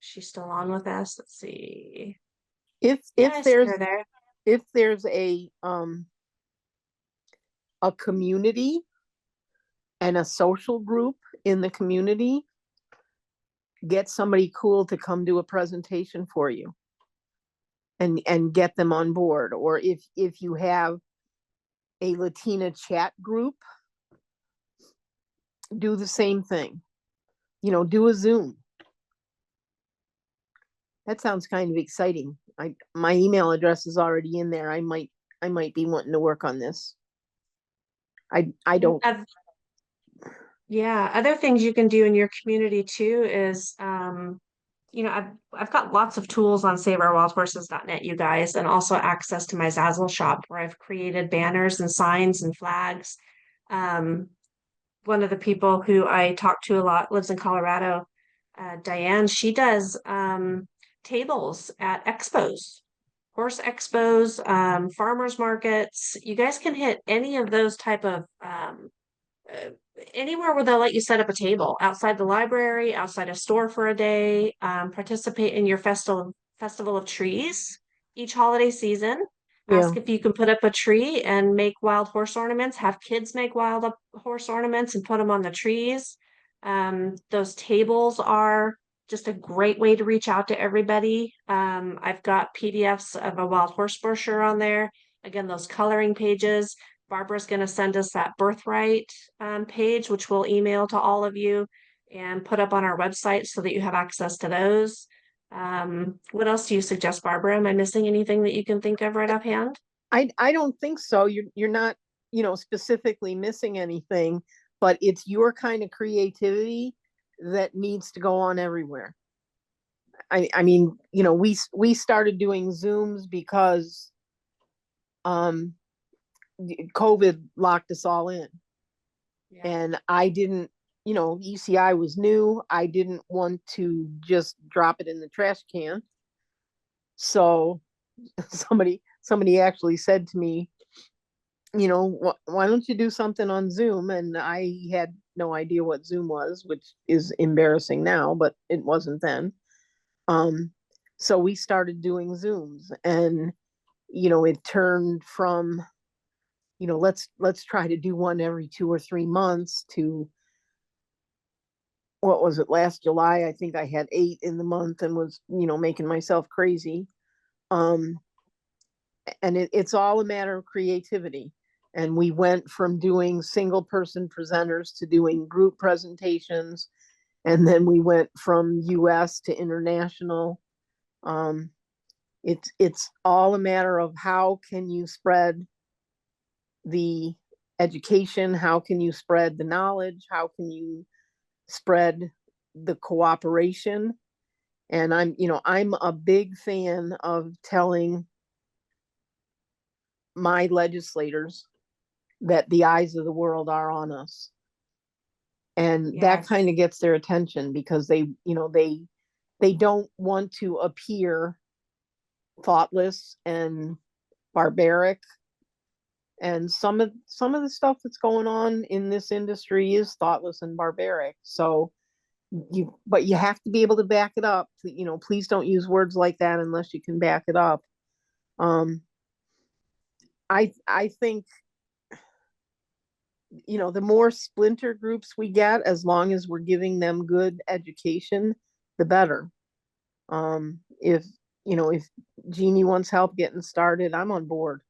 She's still on with us. Let's see. If Yeah, if I see there's her there. if there's a community and a social group in the community, get somebody cool to come do a presentation for you and get them on board. Or if you have a Latina chat group, do the same thing. Do a Zoom. That sounds kind of exciting. My email address is already in there. I might be wanting to work on this. I don't. Yeah, other things you can do in your community too is I've got lots of tools on saveourwildhorses.net, you guys, and also access to my Zazzle shop where I've created banners and signs and flags. One of the people who I talk to a lot lives in Colorado, Diane. She does tables at expos, horse expos, farmers markets. You guys can hit any of those type of uh, anywhere where they'll let you set up a table outside the library, outside a store for a day, participate in your festival of trees each holiday season. Yeah. Ask if you can put up a tree and make wild horse ornaments, have kids make horse ornaments and put them on the trees. Those tables are just a great way to reach out to everybody. I've got PDFs of a wild horse brochure on there. Again, those coloring pages. Barbara's going to send us that birthright page, which we'll email to all of you and put up on our website so that you have access to those. What else do you suggest, Barbara? Am I missing anything that you can think of right offhand? I don't think so. You're not, specifically missing anything, but it's your kind of creativity that needs to go on everywhere. I mean, we started doing Zooms because COVID locked us all in. Yeah. And I didn't, ECI was new. I didn't want to just drop it in the trash can. So somebody actually said to me, why don't you do something on Zoom? And I had no idea what Zoom was, which is embarrassing now, but it wasn't then. So we started doing Zooms, and it turned from, let's try to do one every 2 or 3 months to, what was it, last July? I think I had 8 in the month and was, making myself crazy. Um, and it's all a matter of creativity. And we went from doing single person presenters to doing group presentations. And then we went from US to international. Um, it's all a matter of how can you spread the education, how can you spread the knowledge, how can you spread the cooperation. And I'm a big fan of telling my legislators that the eyes of the world are on us. And that Yes. kind of gets their attention, because they don't want to appear thoughtless and barbaric. And some of the stuff that's going on in this industry is thoughtless and barbaric. So but you have to be able to back it up. Please don't use words like that unless you can back it up. I think, the more splinter groups we get, as long as we're giving them good education, the better. If Jeannie wants help getting started, I'm on board.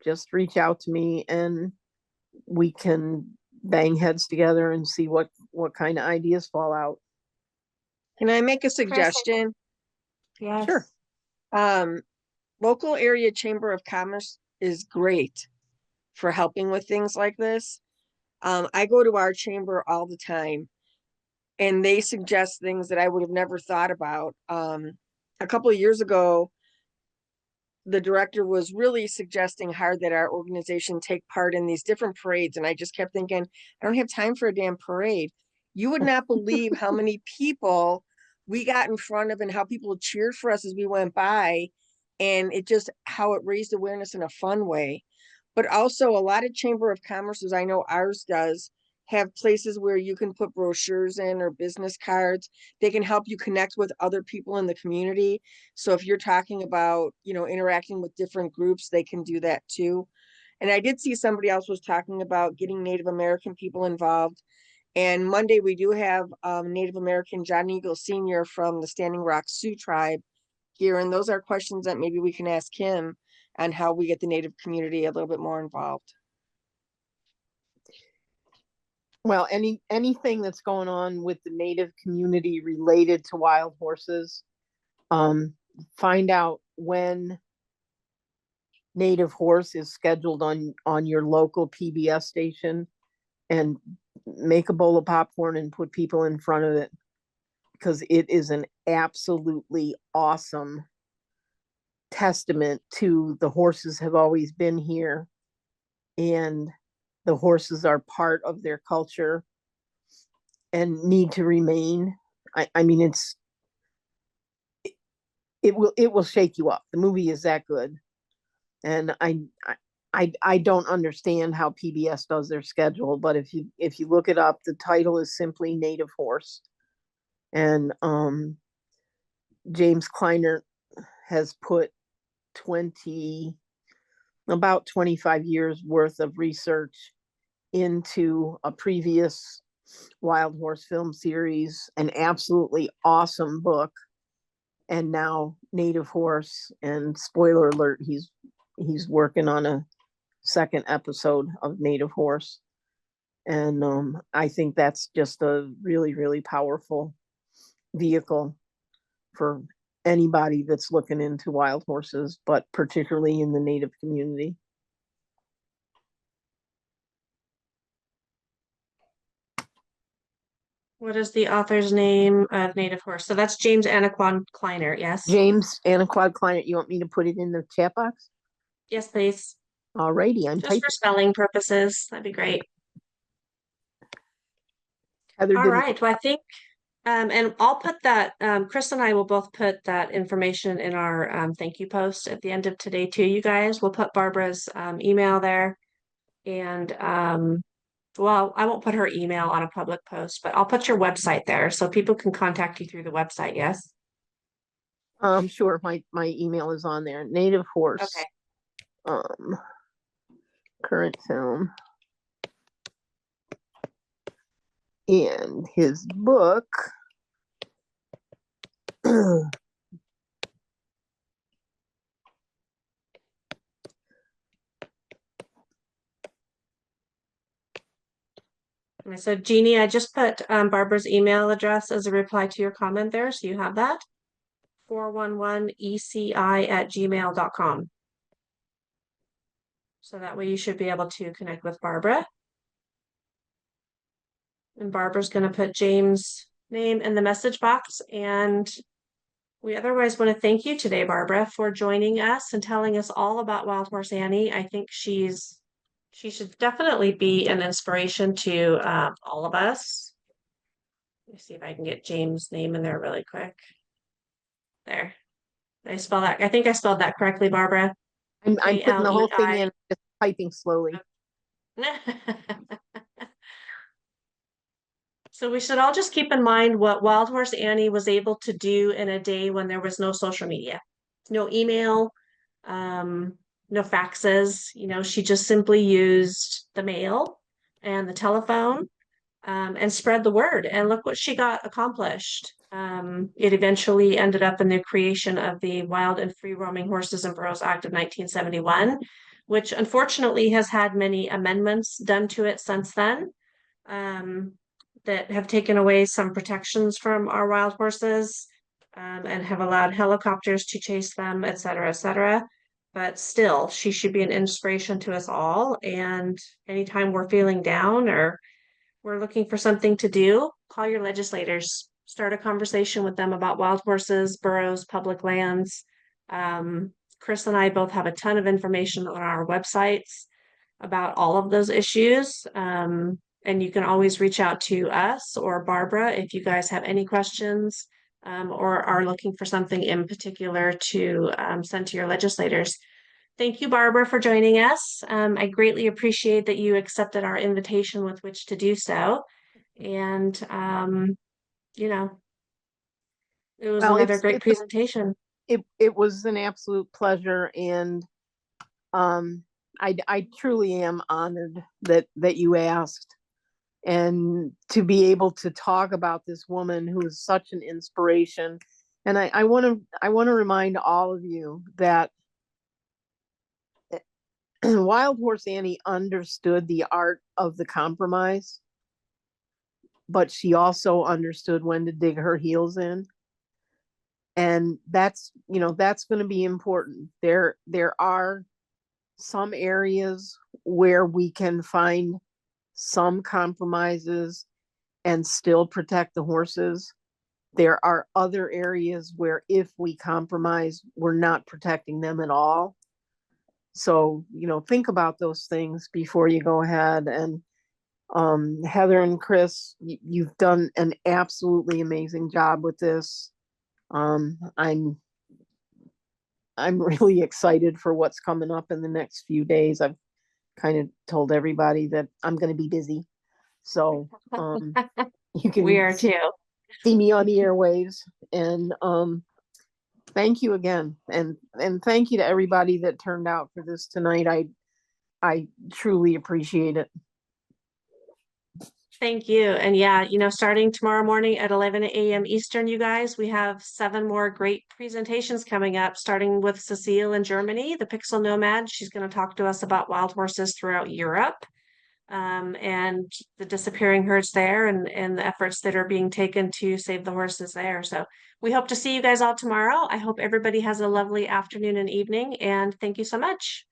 Just reach out to me and we can bang heads together and see what kind of ideas fall out. Can I make a Chris, suggestion? yes. Sure. Local area chamber of commerce is great for helping with things like this. I go to our chamber all the time, and they suggest things that I would have never thought about. A couple of years ago, the director was really suggesting hard that our organization take part in these different parades. And I just kept thinking, I don't have time for a damn parade. You would not believe how many people we got in front of and how people cheered for us as we went by. And how it raised awareness in a fun way. But also a lot of Chamber of Commerce, as I know ours does, have places where you can put brochures in or business cards. They can help you connect with other people in the community. So if you're talking about, interacting with different groups, they can do that too. And I did see somebody else was talking about getting Native American people involved. And Monday we do have Native American John Eagle Sr. from the Standing Rock Sioux tribe here. And those are questions that maybe we can ask him on how we get the Native community a little bit more involved. Well, anything that's going on with the Native community related to wild horses, find out when Native Horse is scheduled on your local PBS station, and make a bowl of popcorn and put people in front of it, because it is an absolutely awesome testament to the horses have always been here, and the horses are part of their culture and need to remain. I mean, it will shake you up. The movie is that good. And I don't understand how PBS does their schedule, but if you look it up, the title is simply Native Horse. And James Kleiner has put about 25 years worth of research into a previous wild horse film series, an absolutely awesome book, and now Native Horse. And spoiler alert, he's working on a second episode of Native Horse. And I think that's just a really, really powerful vehicle for anybody that's looking into wild horses, but particularly in the Native community. What is the author's name of Native Horse? So that's James Anaquan Kleiner, yes? James Anaquan Kleiner, you want me to put it in the chat box? Yes, please. Alrighty, I'm Just typing. for spelling purposes, that'd be great. Heather All didn't. right, well, I think, and I'll put that, Chris and I will both put that information in our thank you post at the end of today too, you guys. We'll put Barbara's email there. And well, I won't put her email on a public post, but I'll put your website there so people can contact you through the website. Yes. Sure. My email is on there. Native Okay. Horse, current film, and his book. And so Jeannie, I just put Barbara's email address as a reply to your comment there. So you have that 411eci@gmail.com. So that way you should be able to connect with Barbara. And Barbara's going to put James' name in the message box. And we otherwise want to thank you today, Barbara, for joining us and telling us all about Wild Horse Annie. I think she should definitely be an inspiration to all of us. Let me see if I can get James' name in there really quick. There. Did I spell that? I think I spelled that correctly, Barbara. I'm putting the whole thing Kalei. in, just typing slowly. So we should all just keep in mind what Wild Horse Annie was able to do in a day when there was no social media, no email, no faxes. You know, she just simply used the mail and the telephone, and spread the word. And look what she got accomplished. It eventually ended up in the creation of the Wild and Free Roaming Horses and Burros Act of 1971, which unfortunately has had many amendments done to it since then. That have taken away some protections from our wild horses, and have allowed helicopters to chase them, et cetera, et cetera. But still, she should be an inspiration to us all. And anytime we're feeling down or we're looking for something to do, call your legislators, start a conversation with them about wild horses, burros, public lands. Chris and I both have a ton of information on our websites about all of those issues. And you can always reach out to us or Barbara if you guys have any questions, or are looking for something in particular to send to your legislators. Thank you, Barbara, for joining us. I greatly appreciate that you accepted our invitation with which to do so. And, you know, it was Well, another great presentation. it was an absolute pleasure, and I truly am honored that you asked, and to be able to talk about this woman who is such an inspiration. And I want to remind all of you that Wild Horse Annie understood the art of the compromise, but she also understood when to dig her heels in. And that's going to be important. There are some areas where we can find some compromises and still protect the horses. There are other areas where if we compromise, we're not protecting them at all. So, think about those things before you go ahead. And Heather and Chris, you've done an absolutely amazing job with this. I'm really excited for what's coming up in the next few days. I've kind of told everybody that I'm going to be busy. So you can We are too. see me on the airwaves. And thank you again. And thank you to everybody that turned out for this tonight. I truly appreciate it. Thank you. And yeah, starting tomorrow morning at 11 a.m. Eastern, you guys, we have 7 more great presentations coming up, starting with Cecile in Germany, the Pixel Nomad. She's going to talk to us about wild horses throughout Europe, and the disappearing herds there, and the efforts that are being taken to save the horses there. So we hope to see you guys all tomorrow. I hope everybody has a lovely afternoon and evening, and thank you so much.